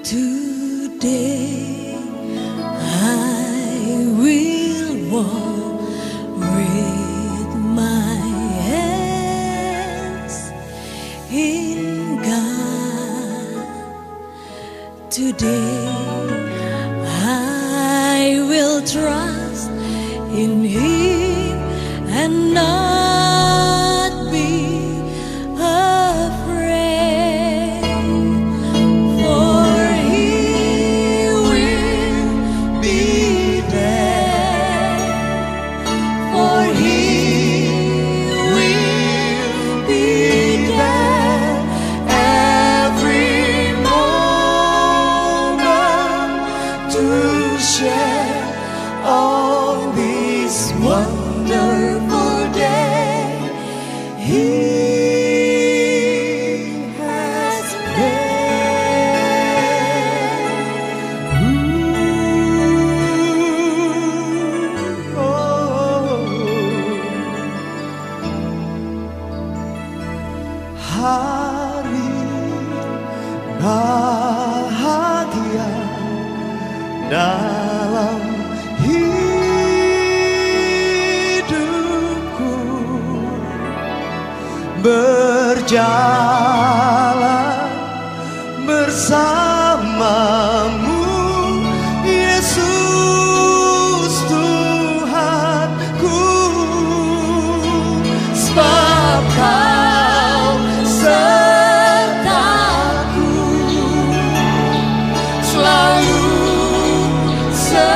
Today I will walk with my hands in God. Today I will trust in Him and not be afraid, for He will be there, for He will be there every moment to share all this wonderful day He has made. Hari bahagia dalam hidupku, berjalan bersamamu, Yesus Tuhanku, sebab Kau sertaku, selalu sertaku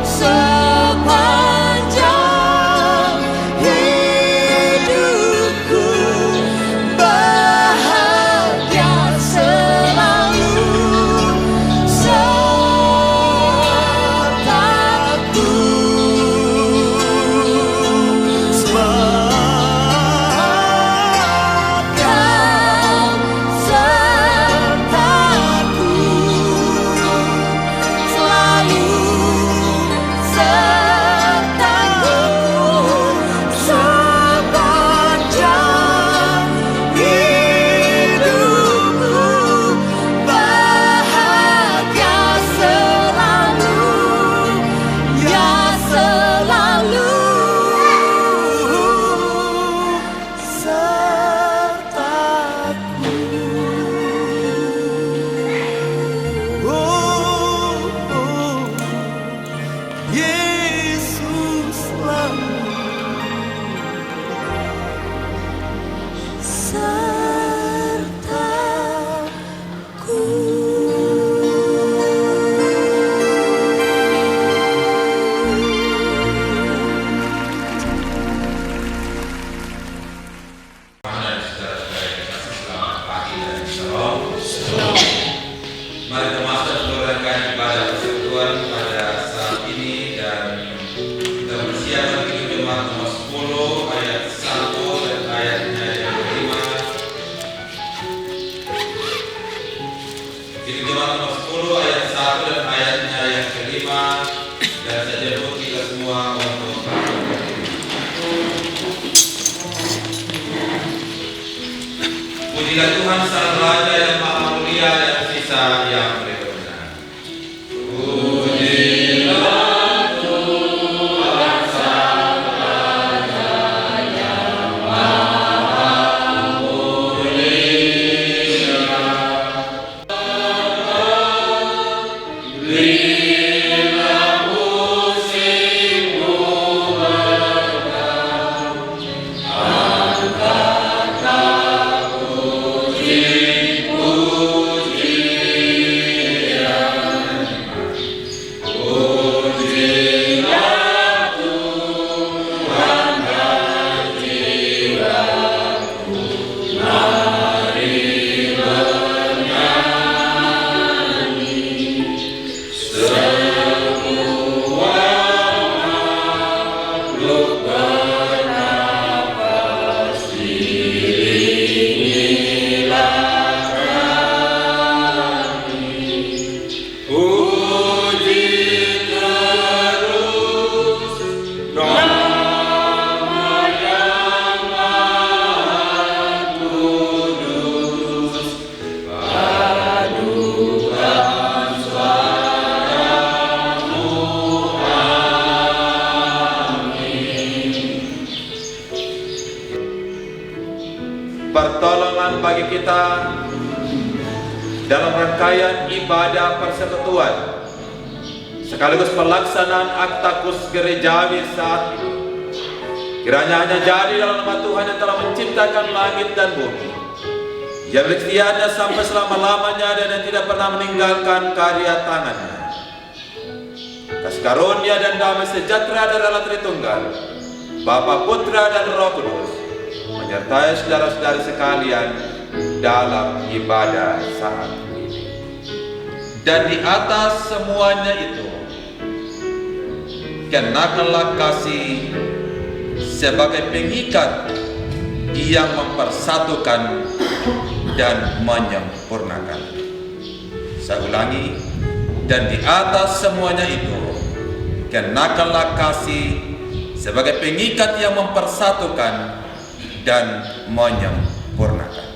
sepanjang hidupku, bahagia selalu sertaku, sebab Kau sertaku, selalu sertaku sepanjang hidupku, bahagia selalu, ya selalu sertaku. Yesus selalu sertaku. Dan saudara-saudara yang dikasihi, selamat pagi dan shalom. Mari kita masuk menjalankan ibadah persekutuan pada saat ini, dan kita bersiap bagi jemaat nomor 10 ayat 1 dan ayatnya yang kelima. Jadi jemaat nomor 10 ayat 1 dan ayatnya yang kelima, dan saya jemput kita semua untuk pujilah Tuhan Sang Raja yang Maha Mulia dan sisa yang berkenan. Pujilah Tuhan Sang Raja yang Maha Mulia. Berilah musikmu bergaul, angkatlah puji-puji bagi kita dalam rangkaian ibadah persekutuan sekaligus pelaksanaan akta kus gerejawi saat ini. Kiranya hanya jadi dalam nama Tuhan yang telah menciptakan langit dan bumi, yang setianya sampai selama-lamanya dan yang tidak pernah meninggalkan karya tangannya. Kasih karunia dan damai sejahtera dari Allah Tritunggal, Bapa, Putra, dan Roh Kudus, menyertai saudara-saudari sekalian dalam ibadah saat ini. Dan di atas semuanya itu, kenakanlah kasih sebagai pengikat yang mempersatukan dan menyempurnakan. Saya ulangi, dan di atas semuanya itu, kenakanlah kasih sebagai pengikat yang mempersatukan dan menyempurnakan.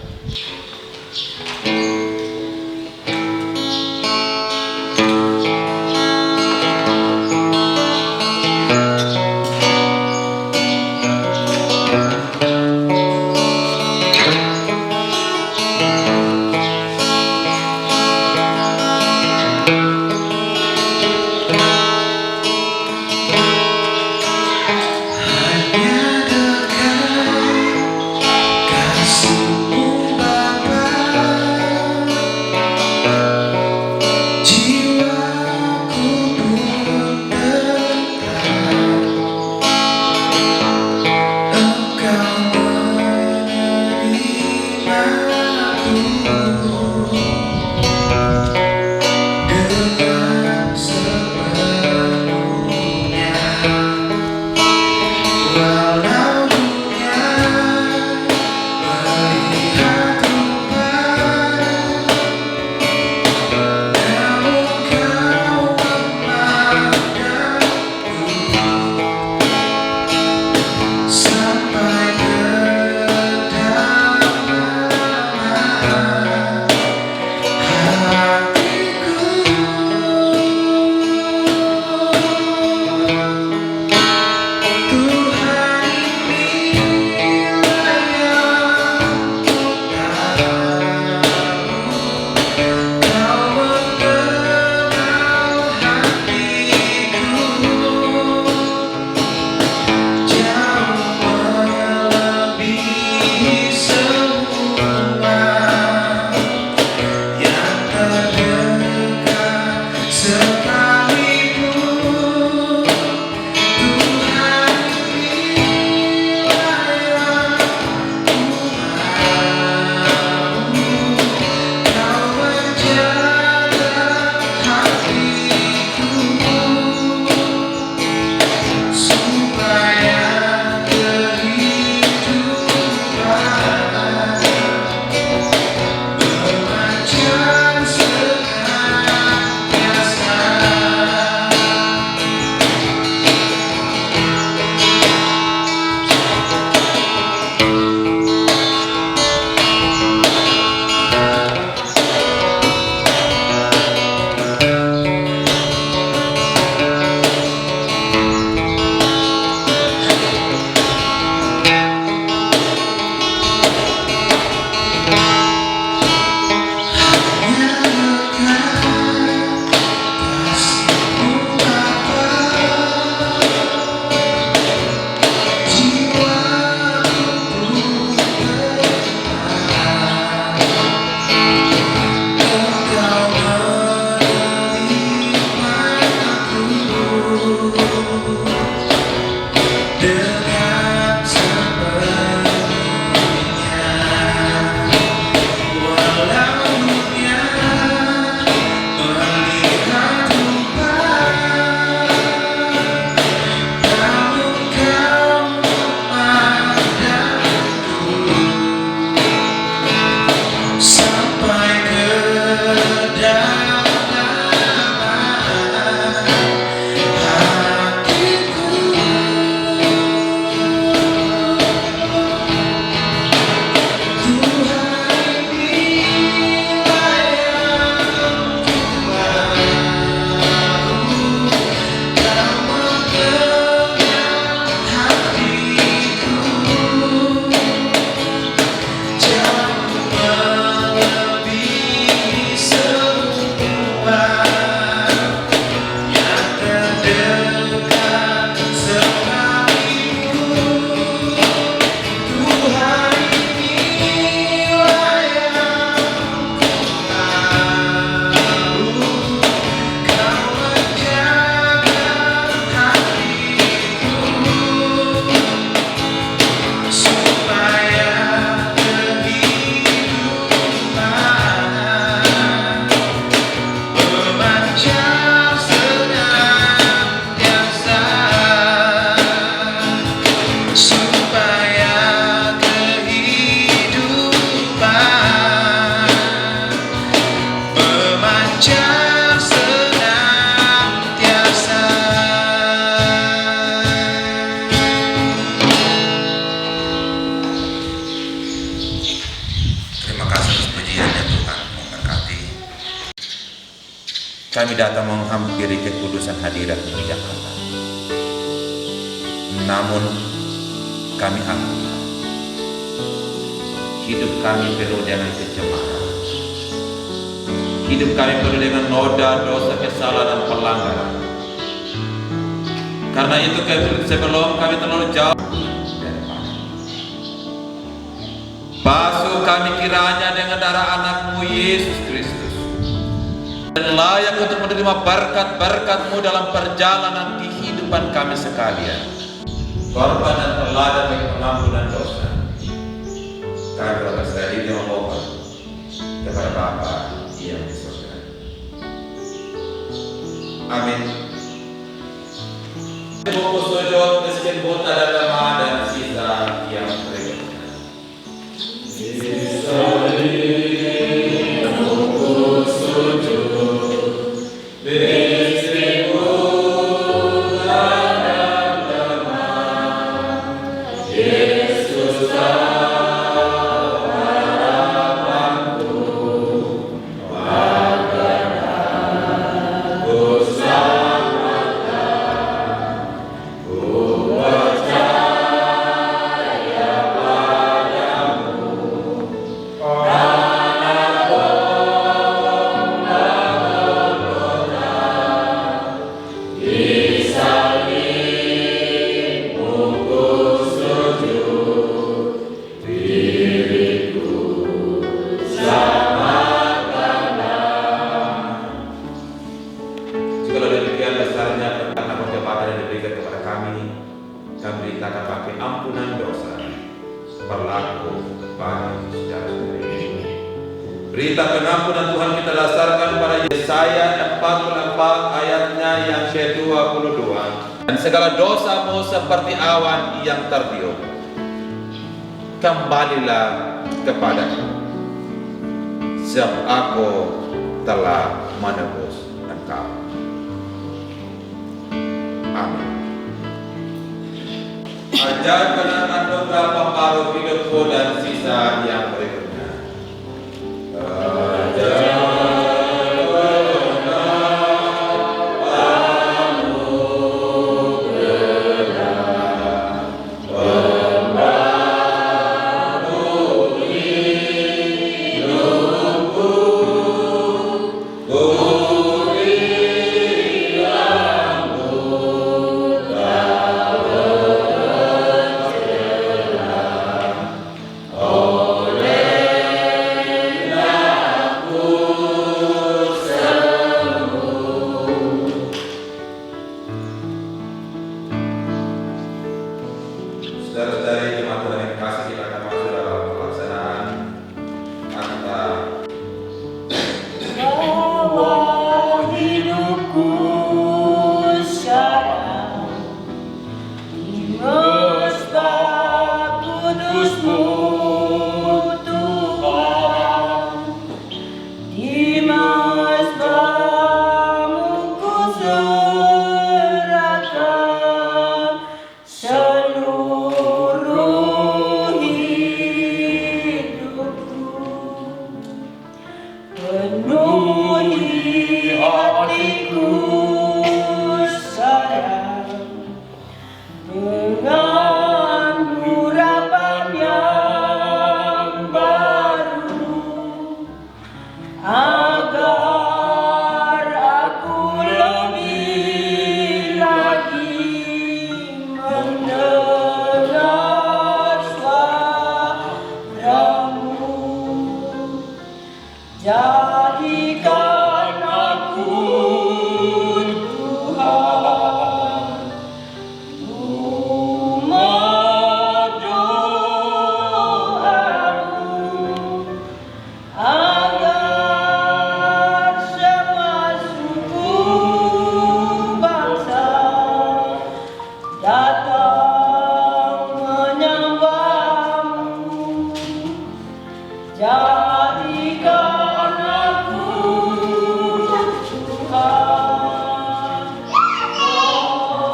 kami datang menghampiri kekudusan hadirat-Mu Jakarta. Namun kami akui hidup kami penuh dengan kecemaran. Hidup kami penuh dengan noda, dosa, kesalahan, dan pelanggaran. Karena itu sebelum kami terlalu jauh dari Padamu, basuh kami kiranya dengan darah anak-Mu Yesus Kristus, dan layak untuk menerima berkat-berkat-Mu dalam perjalanan kehidupan kami sekalian. Korban dan teladan bagi pengampunan dosa, kami berserah diri memohon kepada Bapa yang di surga. Amin. Bungkus sujud miskin buta dan lemah dan sisa yang berikutnya. Bungkus sujud miskin buta dan lemah, Yesus harapanku, Bapakku selamatkan, ku percaya padamu, anak domba Golgota, disalib bungkus sujud, diriku selamatkanlah. Jikalau demikian besarnya berkat jabatan yang diberikan kepada kami beritakan pakai ampunan dosa berlaku bagi saudara-saudara ini. Berita pengampunan Tuhan kita dasarkan pada Yesaya 44 ayatnya yang ke-22. Dan segala dosamu seperti awan yang tertiup, kembalilah kepadaku, sebab aku telah menebus engkau. Amin. Ajarkan anugerah pengaruh hidupku dan sisa yang berikutnya. Saudara-saudari jemaat Tuhan yang dikasihi, kita akan masuk dalam pelaksanaan akta Bawa hidupku sekarang di mesbah kudus-Mu Tuhan, di mesbah-Mu ku serahkan seluruh hidupku. Penuhi hatiku sayang dengan urapan yang baru, agar aku lebih lagi mendengar suara-Mu. Jadikan aku Tuhan umat doamu, agar semua suku bangsa datang menyembah-Mu. Jadikan aku Tuhan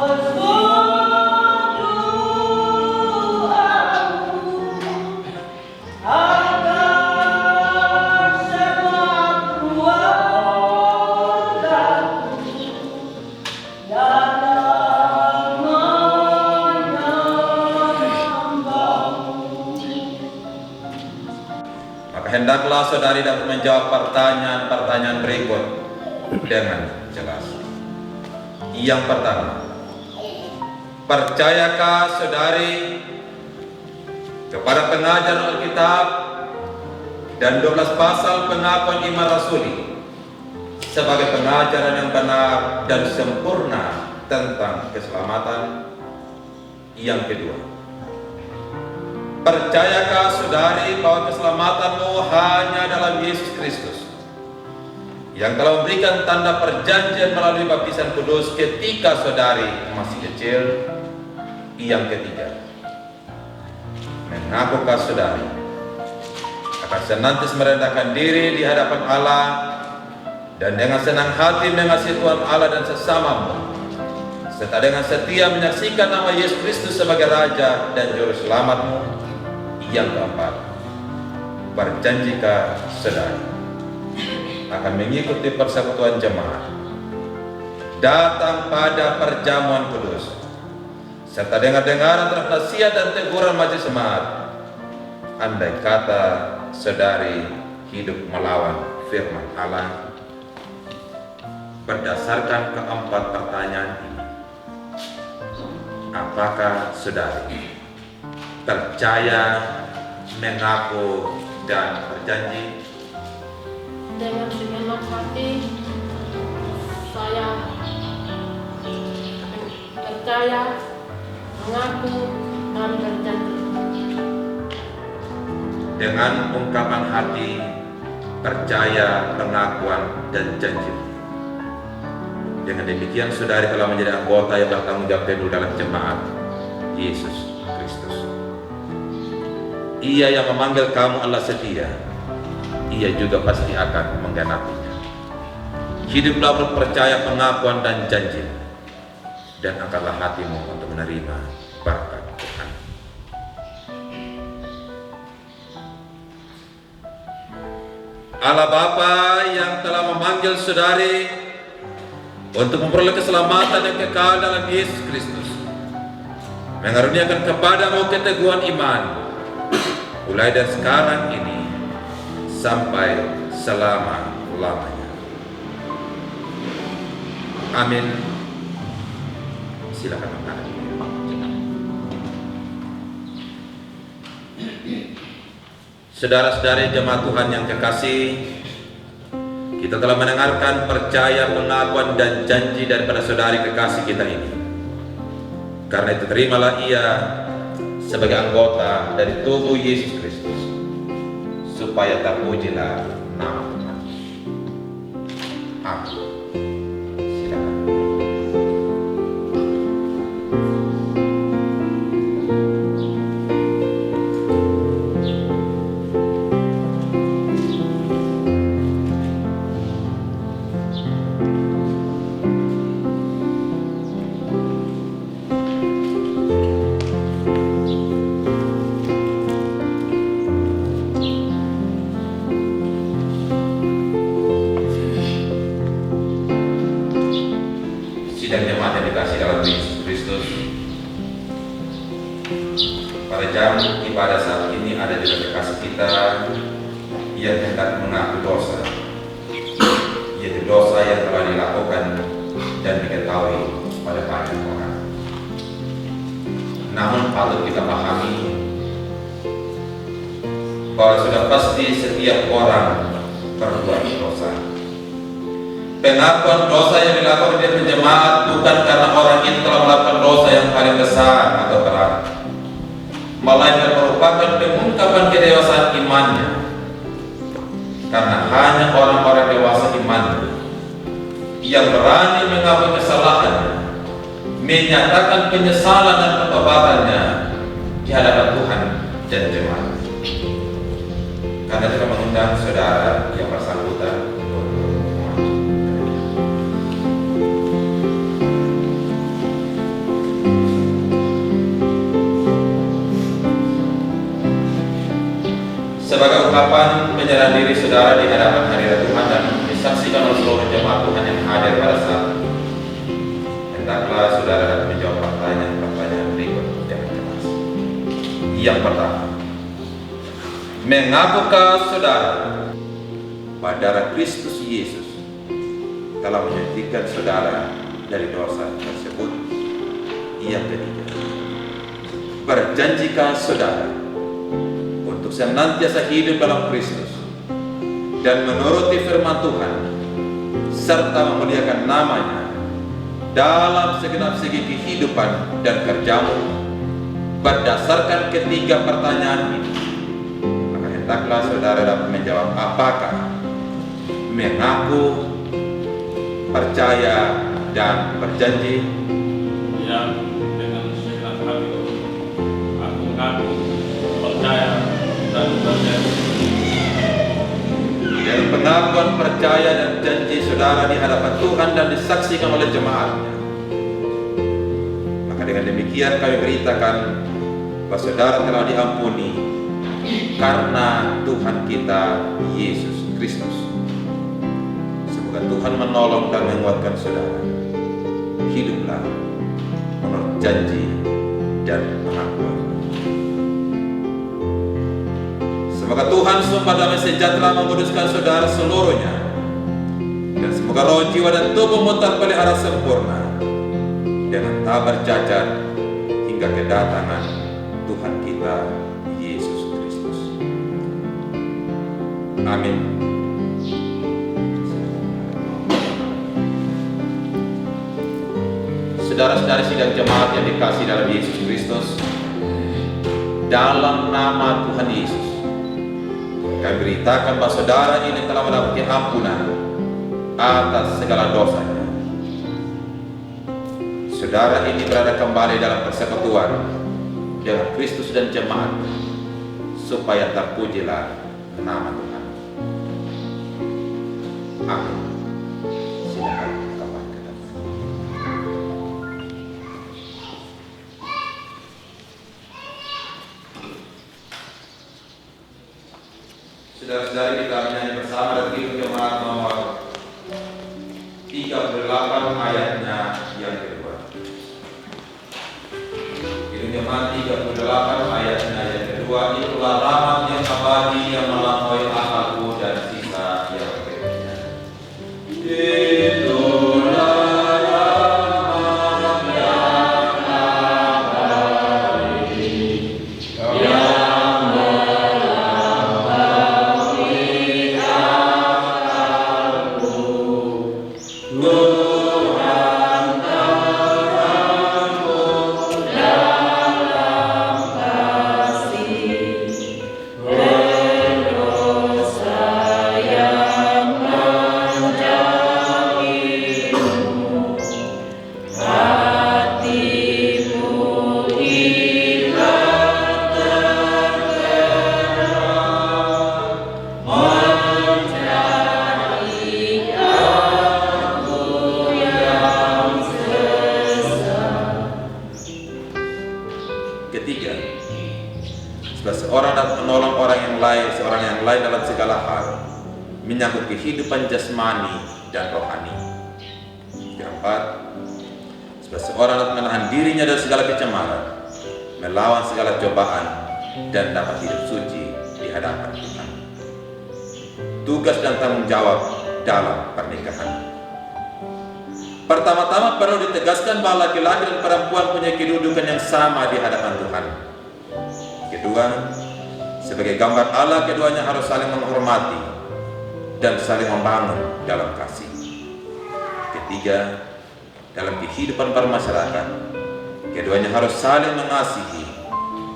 berdoamu, agar semua keluarga hendaklah saudari dapat menjawab pertanyaan-pertanyaan berikut dengan jelas. Yang pertama, percayakah saudari kepada pengajaran Alkitab dan 12 pasal pengakuan iman rasuli sebagai pengajaran yang benar dan sempurna tentang keselamatan? Yang kedua, percayakah saudari bahwa keselamatanmu hanya dalam Yesus Kristus yang telah memberikan tanda perjanjian melalui baptisan kudus ketika saudari masih kecil? Yang ketiga, mengakukah saudari akan senantiasa merendahkan diri di hadapan Allah dan dengan senang hati mengasihi Tuhan Allah dan sesamamu, serta dengan setia menyaksikan nama Yesus Kristus sebagai Raja dan Juru Selamatmu? Yang keempat, berjanjikah saudari akan mengikuti persekutuan jemaat, datang pada perjamuan kudus, serta dengar-dengaran terhadap nasihat dan teguran majelis jemaat, andai kata saudari hidup melawan firman Allah? Berdasarkan keempat pertanyaan ini, apakah saudari percaya, mengaku, dan berjanji? Dengan segenap hati saya percaya, mengaku, dan berjanji. Dengan ungkapan hati, percaya, pengakuan, dan janji. Dengan demikian saudari telah menjadi anggota yang bertanggung jawab penuh dalam jemaat Yesus Kristus. Ia yang memanggil kamu Allah setia, Ia juga pasti akan menggenapinya. Hiduplah berpercaya, pengakuan, dan janji, dan angkatlah hatimu untuk menerima berkat Tuhan. Allah Bapa yang telah memanggil saudari untuk memperoleh keselamatan yang kekal dalam Yesus Kristus, mengaruniakan kepadamu keteguhan iman, mulai dari sekarang ini sampai selama-lamanya. Amin. Silakan mengangkat. Saudara-saudari jemaat Tuhan yang kekasih, kita telah mendengarkan percaya, pengakuan, dan janji daripada saudari kekasih kita ini. Karena itu terimalah ia sebagai anggota dari tubuh Yesus Kristus, supaya terpujilah nama Tuhan. Amin. Silakan. Sidang jemaat yang dikasih dalam Yesus Kristus, pada jam ibadah saat ini ada juga kekasih kita yang hendak mengaku dosa, yaitu dosa yang telah dilakukan dan diketahui pada banyak orang. Namun patut kita pahami bahwa sudah pasti setiap orang berbuat dosa. Pengakuan dosa yang dilakukan di jemaat bukan karena orang itu telah melakukan dosa yang paling besar atau berat, melainkan merupakan pengungkapan kedewasaan imannya. Karena hanya orang-orang dewasa iman yang berani mengakui kesalahannya, menyatakan penyesalan dan pertobatannya di hadapan Tuhan dan jemaat. Karena itu mengundang saudara yang bersangkutan untuk maju. Sebagai ungkapan penyerahan diri saudara di hadapan hadirat Tuhan dan disaksikan oleh seluruh jemaat Tuhan yang hadir pada saat ini, hendaklah saudara dapat menjawab pertanyaan-pertanyaan berikut dengan jelas. Yang pertama, mengakukah saudara bahwa darah Kristus Yesus telah menyucikan saudara dari dosa tersebut. Yang ketiga, berjanjikah saudara untuk senantiasa hidup dalam Kristus dan menuruti firman Tuhan serta memuliakan namanya dalam segenap segi kehidupan dan kerjamu berdasarkan ketiga pertanyaan ini. Maka hendaklah saudara dapat menjawab apakah mengaku, percaya, dan berjanji. Ya, dengan segenap hati aku mengaku, percaya, dan berjanji. Dan pengakuan, percaya, dan janji saudara di hadapan Tuhan dan disaksikan oleh jemaatnya. Maka dengan demikian kami beritakan bahwa saudara telah diampuni karena Tuhan kita Yesus Kristus. Semoga Tuhan menolong dan menguatkan saudara. Hiduplah menurut janji dan pengakuan. Semoga Tuhan sumpah damai sejahtera menguduskan saudara seluruhnya, dan semoga roh, jiwa, dan tubuhmu terpelihara sempurna dengan tak bercacat hingga kedatangan Tuhan kita Yesus Kristus. Amin. Saudara-saudari sidang jemaat yang dikasihi dalam Yesus Kristus, dalam nama Tuhan Yesus kami beritakan bahwa saudara ini telah mendapatkan ampunan atas segala dosanya. Saudara ini berada kembali dalam persekutuan dengan Kristus dan jemaat, supaya terpujilah nama Tuhan. Amin. Silakan kawan ke depan. Saudara-saudari, kita menyanyi bersama dari Kidung Jemaat nomor 38 ayatnya yang kedua. Kidung Jemaat 38 ayatnya yang kedua. Itulah rahmat yang abadi yang melampaui akalku dan sisa yang berikutnya. Itulah rahmat yang abadi yang melampaui akalku. Tuhan terangku dalam kasih, berdosa yang menjauhimu, hatimu hilang tergerak, mencari aku yang sesat. Ketiga, sebagai seorang dapat menolong seorang yang lain dalam segala hal, menyangkut kehidupan jasmani dan rohani. Keempat, sebagai seorang dapat menahan dirinya dari segala kecemaran, melawan segala cobaan, dan dapat hidup suci di hadapan Tuhan. Tugas dan tanggung jawab dalam pernikahan. Pertama-tama perlu ditegaskan bahwa laki-laki dan perempuan punya kedudukan yang sama di hadapan Tuhan. Kedua, sebagai gambar Allah, keduanya harus saling menghormati dan saling membangun dalam kasih. Ketiga, dalam kehidupan bermasyarakat, keduanya harus saling mengasihi,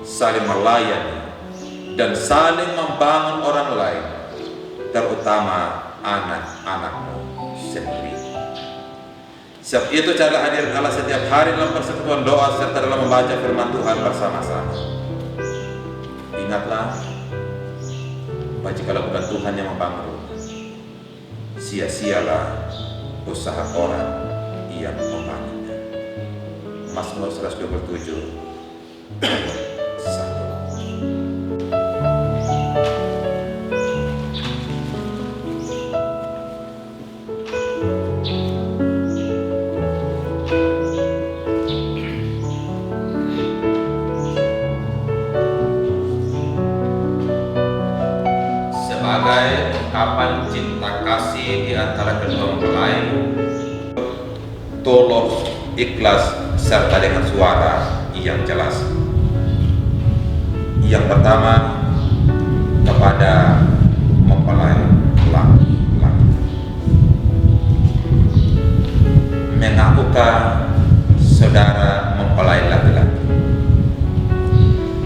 saling melayani, dan saling membangun orang lain, terutama anak-anakmu sendiri. Sebab itu cara hadir Allah setiap hari dalam persekutuan doa serta dalam membaca firman Tuhan bersama-sama. Ingatlah, bahwa jikalau bukan Tuhan yang membangun rumah, sia-sialah usaha orang yang membangunnya. Mazmur 127 ayat 1. Sebagai ungkapan ikatan cinta kasih di antara kedua mempelai, tulus, ikhlas, serta dengan suara yang jelas. Yang pertama, kepada mempelai laki-laki. Mengapakah saudara mempelai laki-laki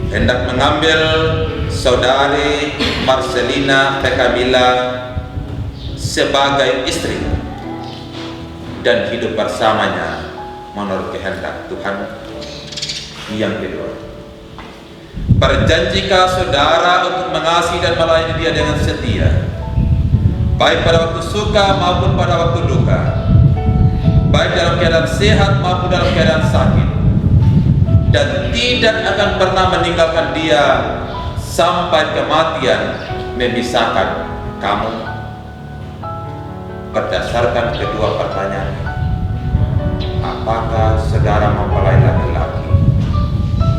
hendak mengambil saudari Marcelina Pekabila sebagai istri dan hidup bersamanya menurut kehendak Tuhan? Yang kedua, berjanjikah saudara untuk mengasihi dan melayani dia dengan setia, baik pada waktu suka maupun pada waktu duka, baik dalam keadaan sehat maupun dalam keadaan sakit, dan tidak akan pernah meninggalkan dia sampai kematian memisahkan kamu? Berdasarkan kedua pertanyaan, apakah saudara mempelai laki-laki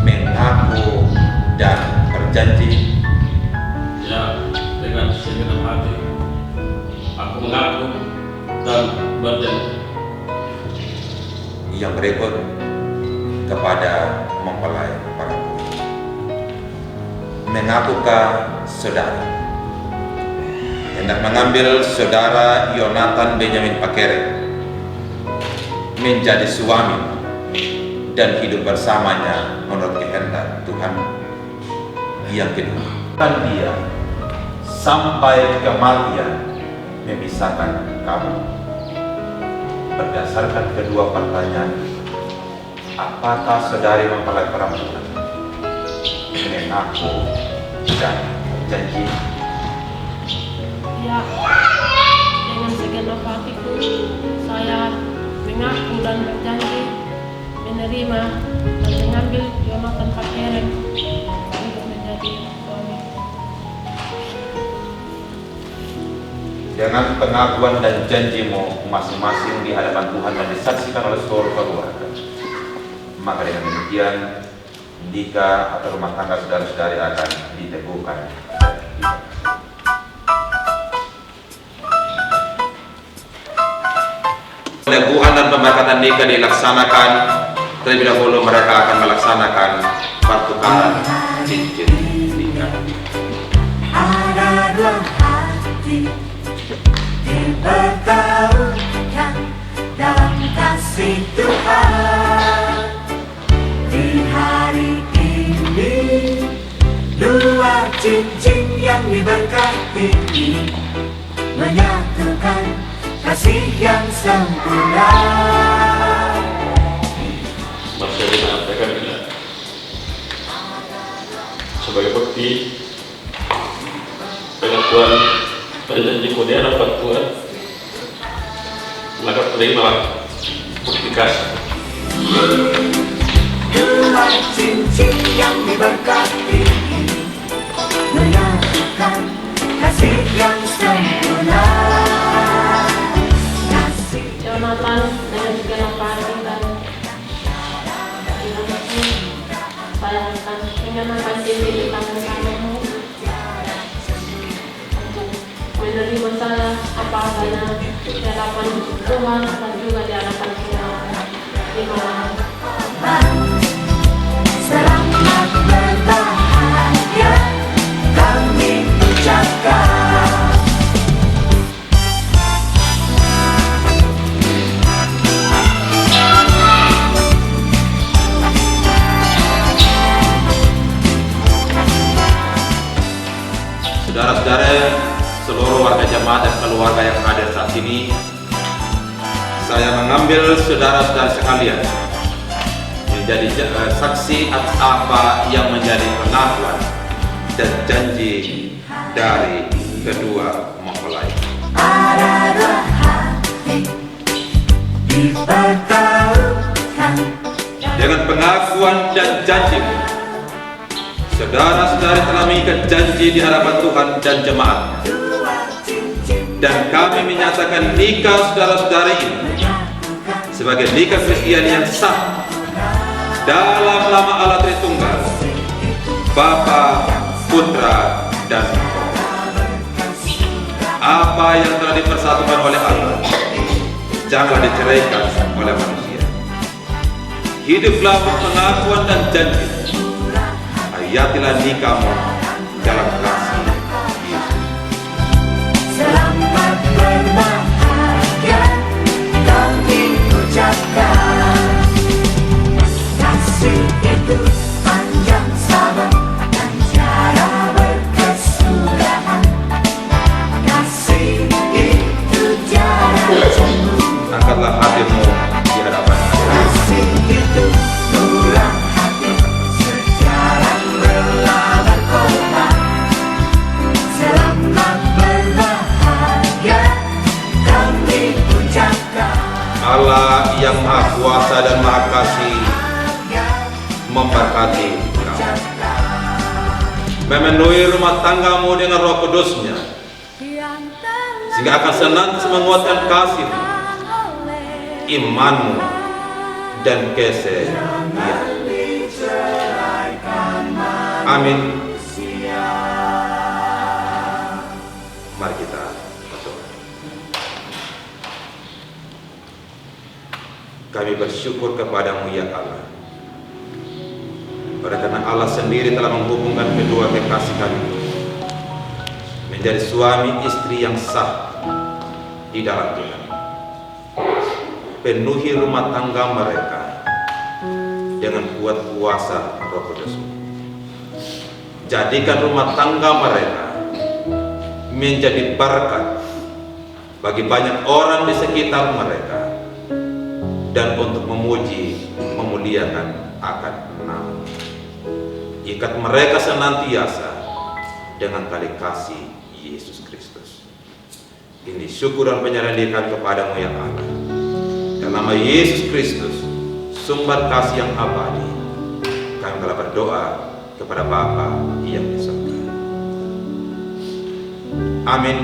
mengaku dan berjanji? Ya, dengan segenap hati aku mengaku dan berjanji. Yang berikut, kepada mempelai perempuan, mengapakah saudara hendak mengambil saudara Yonatan Benjamin Pakere menjadi suami dan hidup bersamanya menurut kehendak Tuhan? Yang kedua, kan dia sampai kematian memisahkan kamu? Berdasarkan kedua pertanyaan, apakah saudari mempelai perempuan mengaku dan berjanji? Ya, dengan segenap hatiku saya mengaku dan berjanji menerima dan mengambil Yonatan Pakere untuk menjadi suami. Dengan pengakuan dan janjimu masing-masing di hadapan Tuhan dan disaksikan oleh seluruh keluarga, maka dengan demikian nikah atau rumah tangga saudara-saudari akan diteguhkan. Peneguhan dan pemberkatan nikah dilaksanakan. Terlebih dahulu mereka akan melaksanakan pertukaran cincin nikah. Ada dua hati dipertemukan dalam kasih Tuhan. Di hari ini dua cincin yang diberkati menyatukan kasih yang sempurna. Marcelina Pekabila sebagai bukti pengakuan dan janjiku di hadapan Tuhan, maka terimalah bukti kasih. Dua cincin yang diberkati menyatukan kasih yang sempurna. Kasih Yonatan dengan segenap hati dan hidupku, saya akan mengenakan cincin di tangan kananmu untuk menerima saya apa adanya di hadapan Tuhan dan juga di hadapan Tuhan. Terima kasih. selamat berbahagia kami ucapkan. Saudara-saudara, seluruh warga jemaat dan keluarga yang hadir saat ini, saya mengambil saudara-saudara sekalian menjadi saksi atas apa yang menjadi pengakuan dan janji dari kedua mempelai. Ada dua hati dipertemukan Dengan pengakuan dan janji, saudara-saudari telah mengikat janji di hadapan Tuhan dan jemaat, dua cincin dan kami menyatakan nikah saudara-saudari ini sebagai nikah Kristiani yang sah dalam nama Allah Tritunggal, Bapa, Putra, dan Roh. Apa yang telah dipersatukan oleh Allah, janganlah diceraikan oleh manusia. Hiduplah pengakuan dan janji. Hayatilah nikahmu dalam kasih Yesus. Selamat berbahagia kami ucapkan. Kasih itu panjang sabar dan tiada berkesudahan. Kasih itu tiada cemburu. Angkatlah hatimu di hadapan Allah. Kasih itu murah hati, sejalan rela berkorban. Selamat berbahagia kami ucapkan. Allah yang Maha Kuasa dan Maha Kasih memberkati kamu, memenuhi rumah tanggamu dengan Roh Kudus-Nya, sehingga akan senantiasa menguatkan kasihmu, imanmu, dan kesetiaan. Amin. Mari kita berdoa. Kami bersyukur kepadamu ya Allah, karena Allah sendiri telah menghubungkan kedua kekasih kami menjadi suami istri yang sah di dalam Tuhan. Penuhi rumah tangga mereka dengan kuat kuasa Roh Kudus. Jadikan rumah tangga mereka menjadi berkat bagi banyak orang di sekitar mereka, dan untuk memuji, memuliakan akan nama. Ikat mereka senantiasa dengan tali kasih Yesus Kristus. Ini syukur dan penyerahan diri kami kepadamu ya Allah. Dalam nama Yesus Kristus, sumber kasih yang abadi, kami telah berdoa kepada Bapa yang di surga. Amin.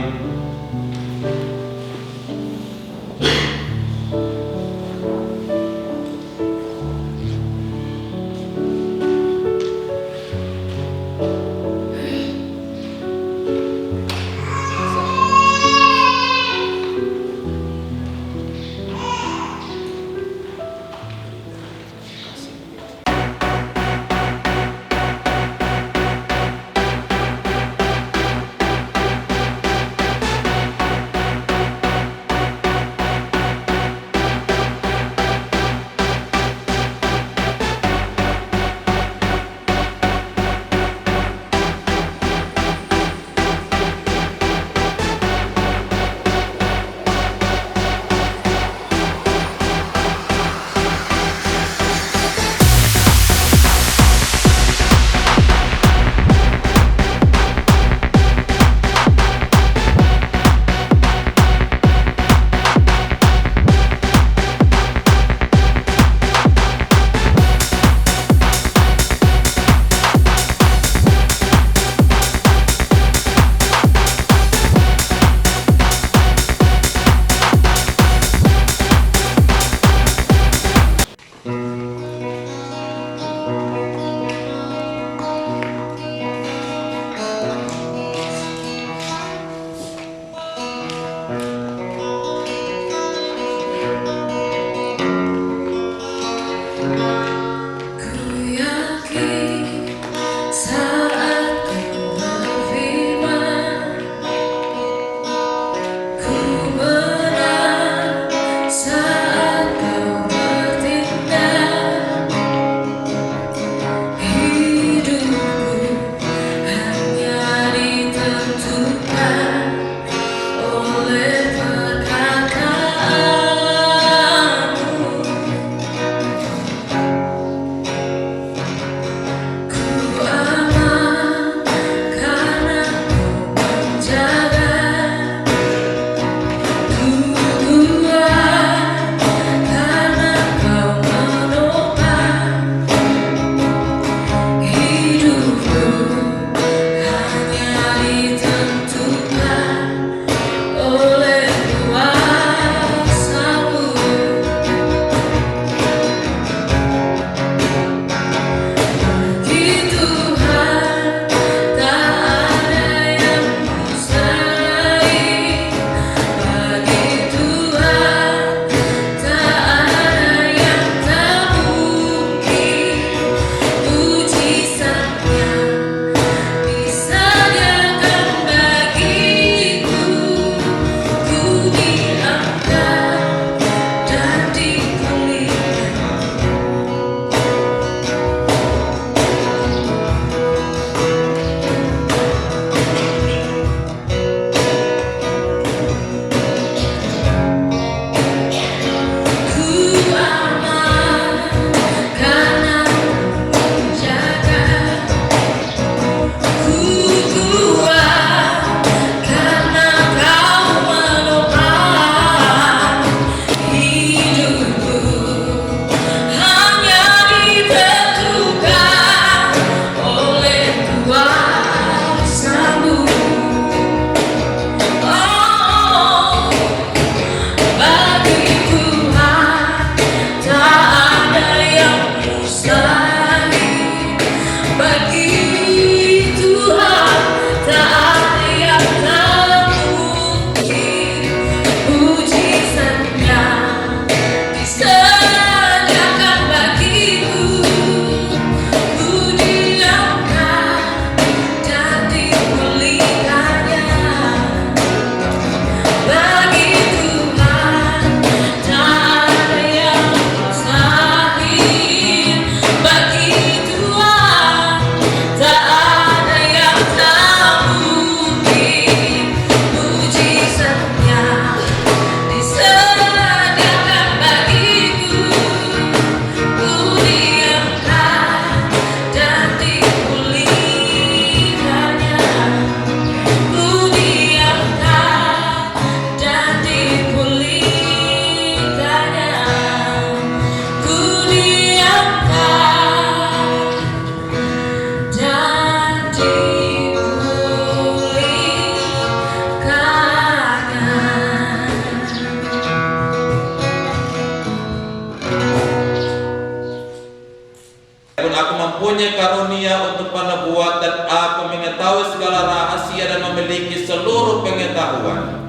mempunyai karunia untuk penubuatan, aku mengetahui segala rahasia dan memiliki seluruh pengetahuan.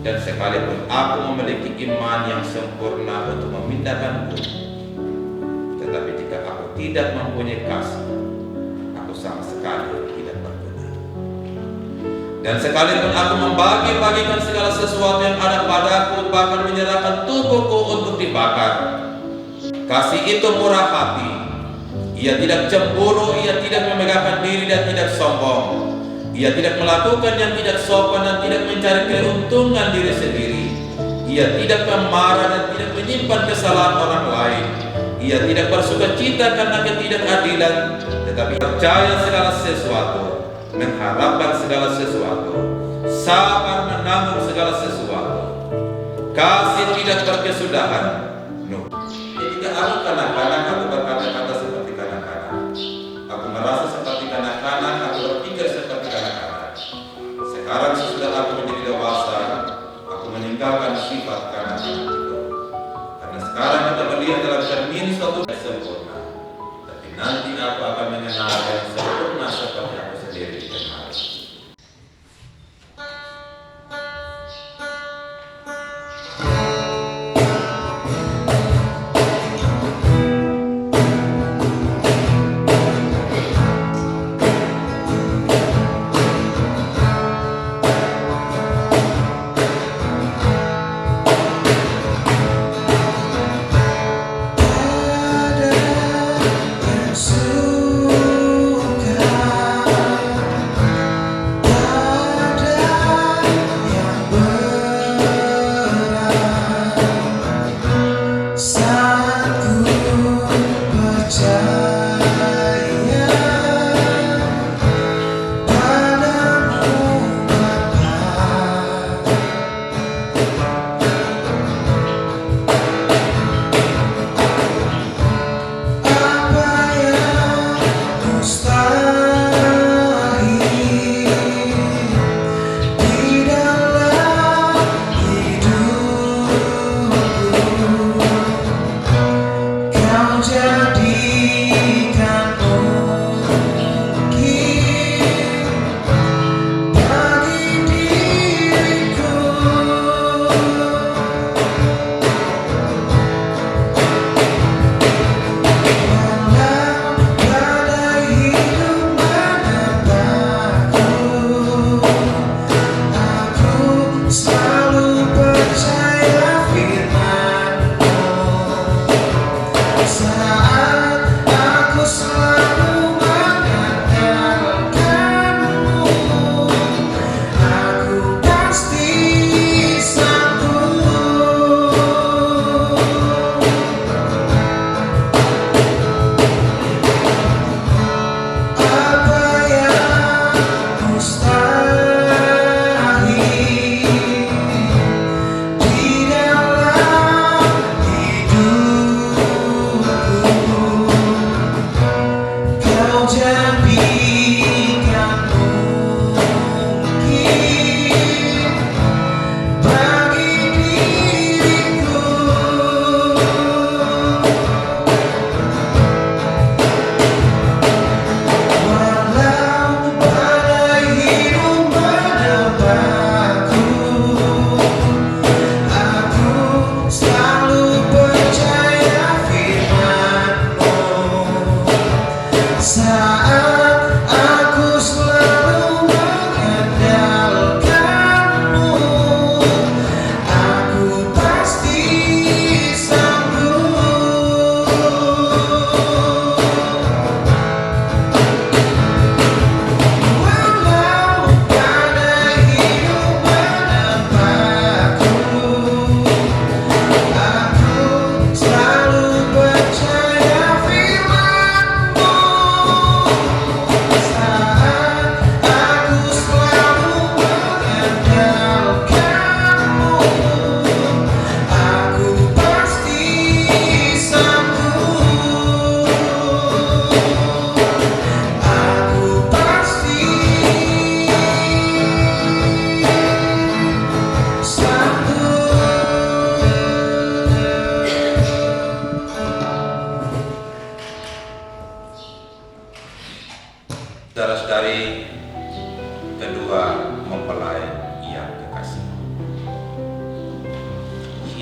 Dan sekalipun aku memiliki iman yang sempurna untuk memindahkan gunung, tetapi jika aku tidak mempunyai kasih, aku sama sekali tidak berguna. Dan sekalipun aku membagi-bagikan segala sesuatu yang ada padaku, bahkan menyerahkan tubuhku untuk dibakar, kasih itu murah hati. Ia tidak cemburu, ia tidak memegahkan diri dan tidak sombong. Ia tidak melakukan yang tidak sopan dan tidak mencari keuntungan diri sendiri. Ia tidak memarah dan tidak menyimpan kesalahan orang lain. Ia tidak bersuka cita karena ketidakadilan, tetapi percaya segala sesuatu, mengharapkan segala sesuatu, sabar menanggung segala sesuatu. Kasih tidak berkesudahan. Ketika aku kanak-kanak, aku berkata-kata seperti kanak-kanak. Aku merasa seperti kanak-kanak, aku berpikir seperti kanak-kanak. Sekarang sesudah aku menjadi dewasa, aku meninggalkan sifat kanak-kanak itu. Karena sekarang kita melihat dalam cermin suatu yang sempurna, tapi nanti aku akan mengenal yang sempurna seperti aku sendiri dikenal.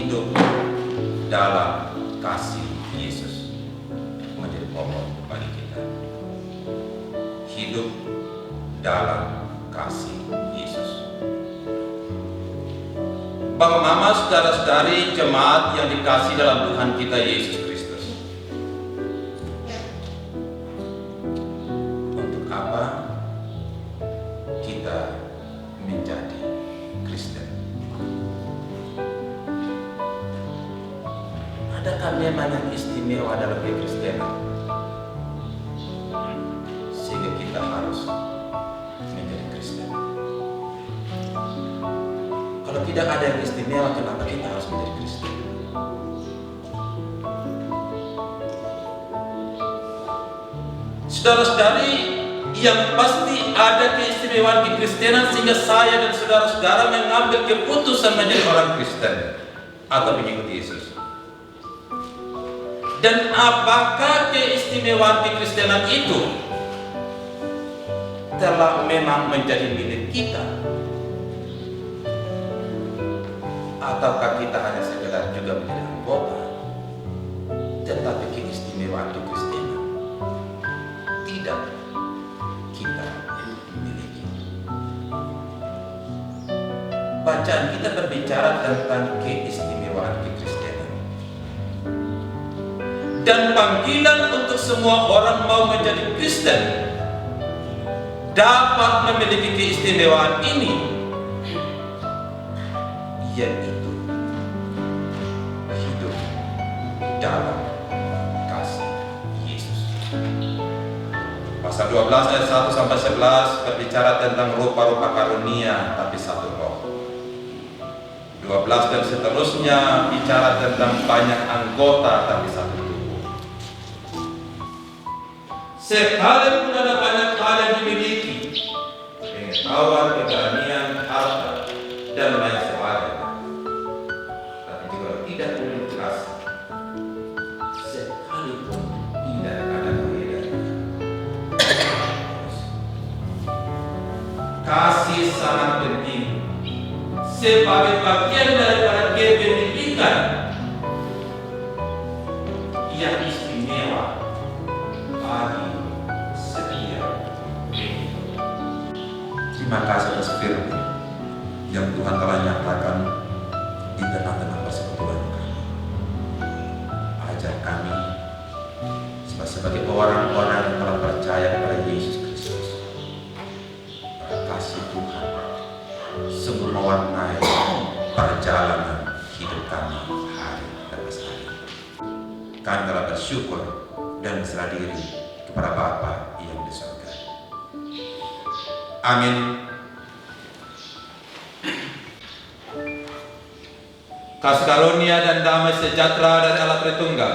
hidup dalam kasih Yesus menjadi pokok bagi kita. Hidup dalam kasih Yesus. Bapak, Mama, saudara-saudari jemaat yang dikasih dalam Tuhan kita Yesus Kristus. Untuk apa kita menjadi Kristen? Adakah memang yang istimewa dalam kekristenan sehingga kita harus menjadi Kristen? Kalau tidak ada yang istimewa, kenapa kita harus menjadi Kristen? Saudara-saudari, yang pasti ada keistimewaan kekristenan sehingga saya dan saudara-saudara mengambil keputusan menjadi orang Kristen atau mengikut Yesus. Dan apakah keistimewaan kekristenan itu telah memang menjadi milik kita? Ataukah kita hanya sekedar juga menjadi anggota, tetapi keistimewaan kekristenan tidak kita miliki? Bacaan kita berbicara tentang keistimewaan kekristenan. Dan panggilan untuk semua orang mau menjadi Kristen dapat memiliki keistimewaan ini, yaitu hidup dalam kasih Yesus. Pasal 12 ayat 1 sampai 11 berbicara tentang rupa-rupa karunia tapi satu roh. 12 dan seterusnya bicara tentang banyak anggota tapi satu tubuh. Sekalipun ada banyak hal yang dimiliki, pengetahuan, keberanian, harta, dan lain sebagainya, tapi juga tidak memiliki kasih, sekalipun tidak ada kebenaran. Kasih sangat penting sebagai bagian daripada kebenaran yang istimewa bagi setiap hidup. Terima kasih atas firman yang Tuhan telah nyatakan di tengah-tengah persekutuan kami. Ajar kami sebagai orang-orang yang telah percaya kepada Yesus Kristus, kasih Tuhan sungguh mewarnai perjalanan hidup kami hari lepas hari. Kami telah bersyukur dan berserah diri kepada Bapa yang di surga. Amin. Kasih karunia dan damai sejahtera dari Allah Tritunggal,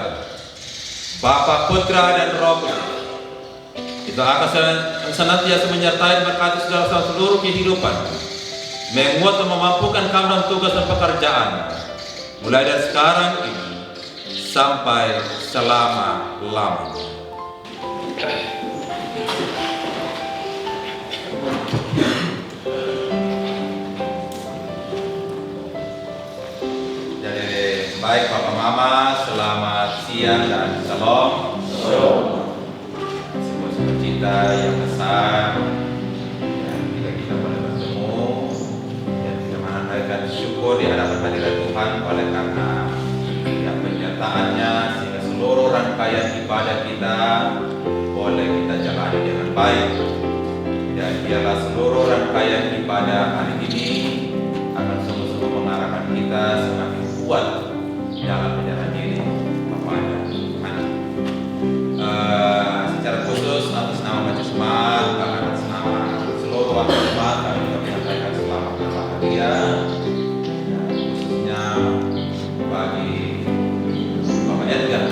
Bapa, Putra, dan Roh Kudus, itu akan senantiasa menyertai berkati saudara seluruh kehidupan, menguat dan memampukan kamu dalam tugas dan pekerjaan, mulai dari sekarang ini sampai selama-lamanya. Baik Papa Mama, selamat siang dan shalom. Sebuah sukacita yang besar dan kita boleh bertemu dan kita menunaikan syukur di hadapan hadirat Tuhan oleh karena yang penyertaannya sehingga seluruh rangkaian ibadah kita boleh kita jalani dengan baik, dan biarlah seluruh rangkaian ibadah hari ini akan sungguh-sungguh mengarahkan kita semakin kuat dalam menyerah diri kepada Tuhan. Secara khusus atas nama Majelis Jemaat, atas nama seluruh warga jemaat, kami juga menyampaikan selamat berbahagia, dan khususnya bagi Bapak Edgar.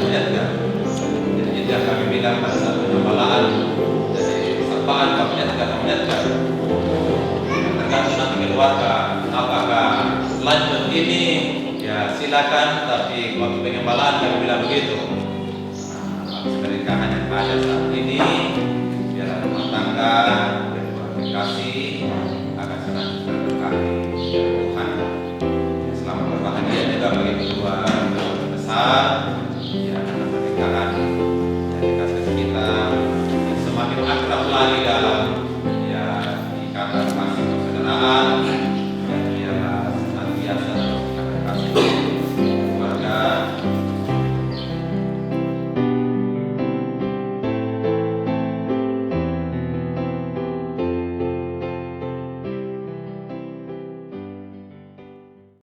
Jadi kami bilang pada saat penyambalaan dari sapaan Bapak Edgar, tergantung nanti keluarga apakah lanjut ini. Ya silakan, tapi waktu pengembalaan kami bilang begitu. Pernikahan yang ada saat ini biarlah rumah tangga dan kasih akan senantiasa berkati Tuhan. Selamat berbahagia juga bagi Tuhan, ya dalam pernikahan dari kasih kita yang semakin akrab lagi dalam ya ikatan kasih persaudaraan dan biarlah senantiasa dalam ikatan kasih